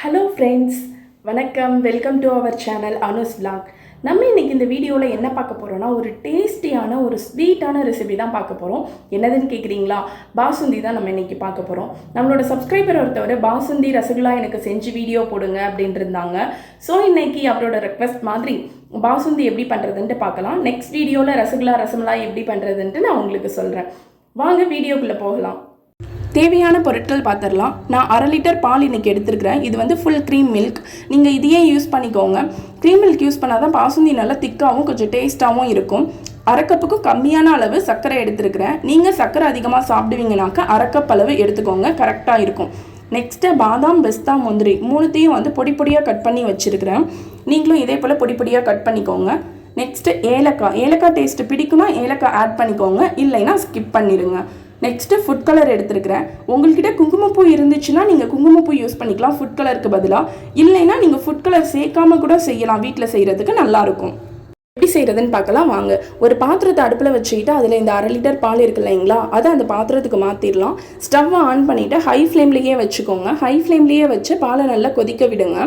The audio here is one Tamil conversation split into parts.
ஹலோ ஃப்ரெண்ட்ஸ், வணக்கம். Welcome to our channel Anu's vlog. நம்ம இன்றைக்கி இந்த வீடியோவில் என்ன பார்க்க போகிறோன்னா, ஒரு டேஸ்டியான ஒரு ஸ்வீட்டான ரெசிபி தான் பார்க்க போகிறோம். என்னதுன்னு கேட்குறீங்களா? பாசுந்தி தான் நம்ம இன்றைக்கி பார்க்க போகிறோம். நம்மளோட சப்ஸ்கிரைபர் ஒருத்தவர் பாசுந்தி ரசகுல்லா எனக்கு செஞ்சு வீடியோ போடுங்க அப்படின்ட்டு இருந்தாங்க. ஸோ இன்றைக்கி அவரோட ரெக்வஸ்ட் மாதிரி பாசுந்தி எப்படி பண்ணுறதுன்ட்டு பார்க்கலாம். நெக்ஸ்ட் வீடியோவில் ரசகுல்லா ரசமலாய் எப்படி பண்ணுறதுன்ட்டு நான் உங்களுக்கு சொல்கிறேன். வாங்க வீடியோக்குள்ளே போகலாம். தேவையான பொருட்கள் பார்த்துடலாம். நான் 1/2 லிட்டர் பால் இன்றைக்கி எடுத்துருக்கிறேன். இது வந்து ஃபுல் க்ரீம் மில்க். நீங்கள் இதையே யூஸ் பண்ணிக்கோங்க. க்ரீம் மில்க் யூஸ் பண்ணால் தான் பாசுந்தி நல்லா திக்காகவும் கொஞ்சம் டேஸ்ட்டாகவும் இருக்கும். 1/2 கப்புக்கும் கம்மியான அளவு சர்க்கரை எடுத்துருக்கிறேன். நீங்கள் சர்க்கரை அதிகமாக சாப்பிடுவீங்கனாக்கா 1/2 கப் அளவு எடுத்துக்கோங்க, கரெக்டாக இருக்கும். நெக்ஸ்ட்டு பாதாம், பிஸ்தா, முந்திரி மூணுத்தையும் வந்து பொடி பொடியாக கட் பண்ணி வச்சுருக்கிறேன். நீங்களும் இதே போல் பொடி பொடியாக கட் பண்ணிக்கோங்க. நெக்ஸ்ட்டு ஏலக்காய் டேஸ்ட்டு பிடிக்குன்னா ஏலக்காய் ஆட் பண்ணிக்கோங்க, இல்லைன்னா ஸ்கிப் பண்ணிடுங்க. நெக்ஸ்ட்டு ஃபுட் கலர் எடுத்துருக்கிறேன். உங்கள்கிட்ட குங்குமப்பூ இருந்துச்சுன்னா நீங்கள் குங்குமப்பூ யூஸ் பண்ணிக்கலாம் ஃபுட் கலருக்கு பதிலாக. இல்லைன்னா நீங்கள் ஃபுட் கலர் சேர்க்காம கூட செய்யலாம். வீட்டில் செய்கிறதுக்கு நல்லாயிருக்கும். எப்படி செய்கிறதுன்னு பார்க்கலாம் வாங்க. ஒரு பாத்திரத்தை அடுப்பில் வச்சுக்கிட்டு அதில் இந்த 1/2 லிட்டர் பால் இருக்கு இல்லைங்களா, அதை அந்த பாத்திரத்துக்கு மாற்றிடலாம். ஸ்டவ்வை ஆன் பண்ணிவிட்டு ஹை ஃப்ளேம்லேயே வச்சுக்கோங்க. ஹை ஃப்ளேம்லேயே வச்சு பாலை நல்லா கொதிக்க விடுங்க.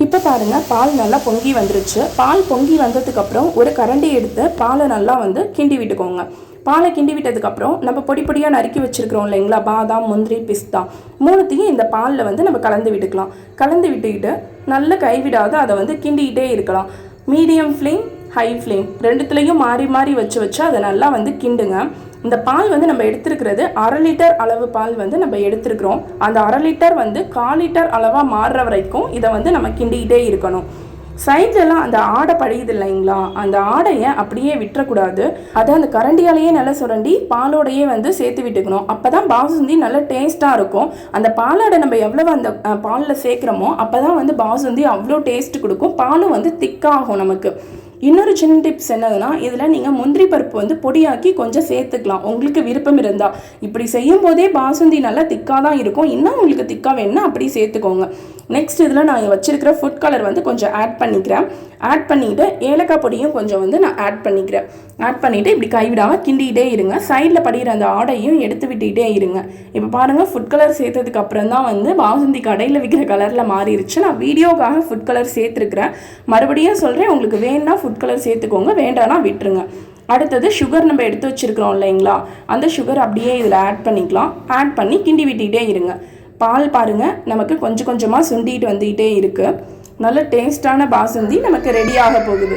இப்போ பாருங்கள், பால் நல்லா பொங்கி வந்துருச்சு. பால் பொங்கி வந்ததுக்கப்புறம் ஒரு கரண்டி எடுத்து பாலை நல்லா வந்து கிண்டி விட்டுக்கோங்க. பாலை கிண்டி விட்டதுக்கப்புறம் நம்ம பொடி பொடியாக நறுக்கி வச்சுருக்கிறோம் இல்லைங்களா, பாதாம், முந்திரி, பிஸ்தா மூணுத்தையும் இந்த பாலில் வந்து நம்ம கலந்து விட்டுக்கலாம். கலந்து விட்டுக்கிட்டு நல்ல கைவிடாத அதை வந்து கிண்டிக்கிட்டே இருக்கலாம். மீடியம் ஃப்ளேம், ஹை ஃப்ளேம் ரெண்டுத்துலேயும் மாறி மாறி வச்சு அதை நல்லா வந்து கிண்டுங்க. இந்த பால் வந்து நம்ம எடுத்துருக்கிறது 1/2 லிட்டர் அளவு பால் வந்து நம்ம எடுத்துருக்குறோம். அந்த 1/2 லிட்டர் வந்து 1/4 லிட்டர் அளவாக மாறுற வரைக்கும் இதை வந்து நம்ம கிண்டிக்கிட்டே இருக்கணும். சைட்லலாம் அந்த ஆடை படியுது இல்லைங்களா, அந்த ஆடையை அப்படியே விட்டுறக்கூடாது. அதை அந்த கரண்டியாலேயே நல்லா சுரண்டி பாலோடையே வந்து சேர்த்து விட்டுக்கணும். அப்போ தான் பாசுந்தி நல்லா டேஸ்ட்டாக இருக்கும். அந்த பாலாடை நம்ம எவ்வளோ அந்த பாலில் சேர்க்குறோமோ அப்போ தான் வந்து பாசுந்தி அவ்வளோ டேஸ்ட் கொடுக்கும். பாலும் வந்து திக்காகும் நமக்கு. இன்னொரு சின்ன டிப்ஸ் என்னதுன்னா, இதில் நீங்கள் முந்திரி பருப்பு வந்து பொடியாக்கி கொஞ்சம் சேர்த்துக்கலாம் உங்களுக்கு விருப்பம் இருந்தால். இப்படி செய்யும் போதே பாசுந்தி நல்லா திக்காக தான் இருக்கும். இன்னும் உங்களுக்கு திக்காக வேணுன்னா அப்படி சேர்த்துக்கோங்க. நெக்ஸ்ட் இதில் நான் வச்சுருக்கிற ஃபுட் கலர் வந்து கொஞ்சம் ஆட் பண்ணிக்கிறேன். ஆட் பண்ணிவிட்டு ஏலக்காய் பொடியும் கொஞ்சம் வந்து நான் ஆட் பண்ணிக்கிறேன். ஆட் பண்ணிவிட்டு இப்படி கைவிடாமல் கிண்டிகிட்டே இருங்க. சைடில் படிகிற அந்த ஆடையும் எடுத்து விட்டுக்கிட்டே இருங்க. இப்போ பாருங்கள், ஃபுட் கலர் சேர்த்ததுக்கு அப்புறம் தான் வந்து பாசுந்தி கடையில் விற்கிற கலரில் மாறிடுச்சு. நான் வீடியோக்காக ஃபுட் கலர் சேர்த்துருக்குறேன். மறுபடியும் சொல்கிறேன், உங்களுக்கு வேணுன்னா ஃபுட் கலர் சேர்த்துக்கோங்க, வேண்டாம்னா விட்டுருங்க. அடுத்தது சுகர் நம்ம எடுத்து வச்சுருக்கிறோம் இல்லைங்களா, அந்த சுகர் அப்படியே இதில் ஆட் பண்ணிக்கலாம். ஆட் பண்ணி கிண்டி விட்டுக்கிட்டே இருங்க. பால் பாருங்கள், நமக்கு கொஞ்சம் கொஞ்சமாக சுண்டிட்டு வந்துக்கிட்டே இருக்குது. நல்ல டேஸ்டான பாசுந்தி நமக்கு ரெடியாக போகுது.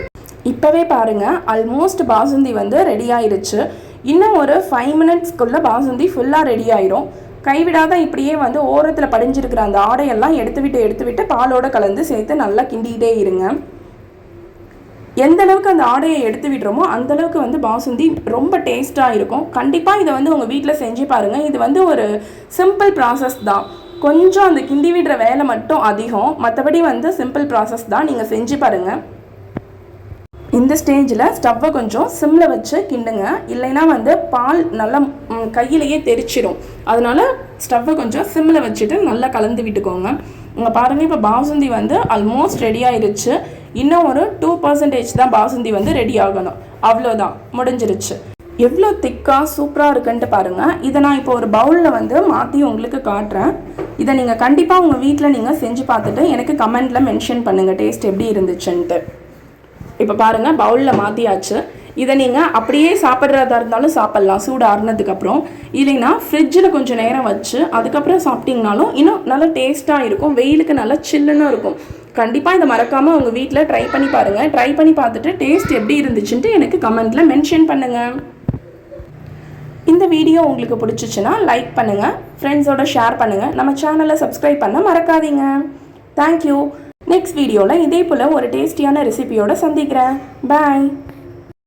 இப்போவே பாருங்கள், ஆல்மோஸ்ட் பாசுந்தி வந்து ரெடி ஆயிடுச்சு. இன்னும் ஒரு 5 மினிட்ஸ்க்குள்ளே பாசுந்தி ஃபுல்லாக ரெடி ஆயிரும். கைவிடாத இப்படியே வந்து ஓரத்தில் படிஞ்சிருக்கிற அந்த ஆடையெல்லாம் எடுத்து விட்டு பாலோடு கலந்து சேர்த்து நல்லா கிண்டிகிட்டே இருங்க. எந்த அளவுக்கு அந்த ஆடையை எடுத்து விடுறோமோ அந்தளவுக்கு வந்து பாசுந்தி ரொம்ப டேஸ்ட்டாக இருக்கும். கண்டிப்பாக இதை வந்து உங்கள் வீட்டில் செஞ்சு பாருங்கள். இது வந்து ஒரு சிம்பிள் ப்ராசஸ் தான். கொஞ்சம் அந்த கிண்டி விடுற வேலை மட்டும் அதிகம், மற்றபடி வந்து சிம்பிள் ப்ராசஸ் தான். நீங்கள் செஞ்சு பாருங்கள். இந்த ஸ்டேஜில் ஸ்டவ்வை கொஞ்சம் சிம்மில் வச்சு கிண்டுங்க, இல்லைன்னா வந்து பால் நல்லா கையிலேயே தெரிச்சிடும். அதனால் ஸ்டவ்வை கொஞ்சம் சிம்மில் வச்சுட்டு நல்லா கலந்து விட்டுக்கோங்க. இங்கே பாருங்கள், இப்போ பாசுந்தி வந்து ஆல்மோஸ்ட் ரெடி ஆயிடுச்சு. இன்னும் ஒரு 2% தான் பாசுந்தி வந்து ரெடி ஆகணும். அவ்வளோதான், முடிஞ்சிருச்சு. எவ்வளோ திக்காக சூப்பராக இருக்குன்ட்டு பாருங்கள். இதை நான் இப்போ ஒரு பவுலில் வந்து மாற்றி உங்களுக்கு காட்டுறேன். இதை நீங்கள் கண்டிப்பாக உங்கள் வீட்டில் நீங்கள் செஞ்சு பார்த்துட்டு எனக்கு கமெண்ட்டில் மென்ஷன் பண்ணுங்கள் டேஸ்ட் எப்படி இருந்துச்சுன்ட்டு. இப்போ பாருங்கள், பவுலில் மாற்றியாச்சு. இதை நீங்கள் அப்படியே சாப்பிட்றதா இருந்தாலும் சாப்பிட்லாம் சூடு ஆறுனதுக்கப்புறம். இல்லைன்னா ஃப்ரிட்ஜில் கொஞ்சம் நேரம் வச்சு அதுக்கப்புறம் சாப்பிட்டிங்கனாலும் இன்னும் நல்லா டேஸ்ட்டாக இருக்கும். வெயிலுக்கு நல்லா சில்லுன்னு இருக்கும். கண்டிப்பாக இதை மறக்காமல் உங்கள் வீட்டில் ட்ரை பண்ணி பாருங்கள். ட்ரை பண்ணி பார்த்துட்டு டேஸ்ட் எப்படி இருந்துச்சுன்ட்டு எனக்கு கமெண்ட்டில் மென்ஷன் பண்ணுங்கள். இந்த வீடியோ உங்களுக்கு பிடிச்சிச்சுன்னா லைக் பண்ணுங்கள், ஃப்ரெண்ட்ஸோட ஷேர் பண்ணுங்கள், நம்ம சேனலை சப்ஸ்கிரைப் பண்ண மறக்காதீங்க. தேங்க்யூ. நெக்ஸ்ட் வீடியோவில் இதே போல் ஒரு டேஸ்டியான ரெசிபியோடு சந்திக்கிறேன். பாய்.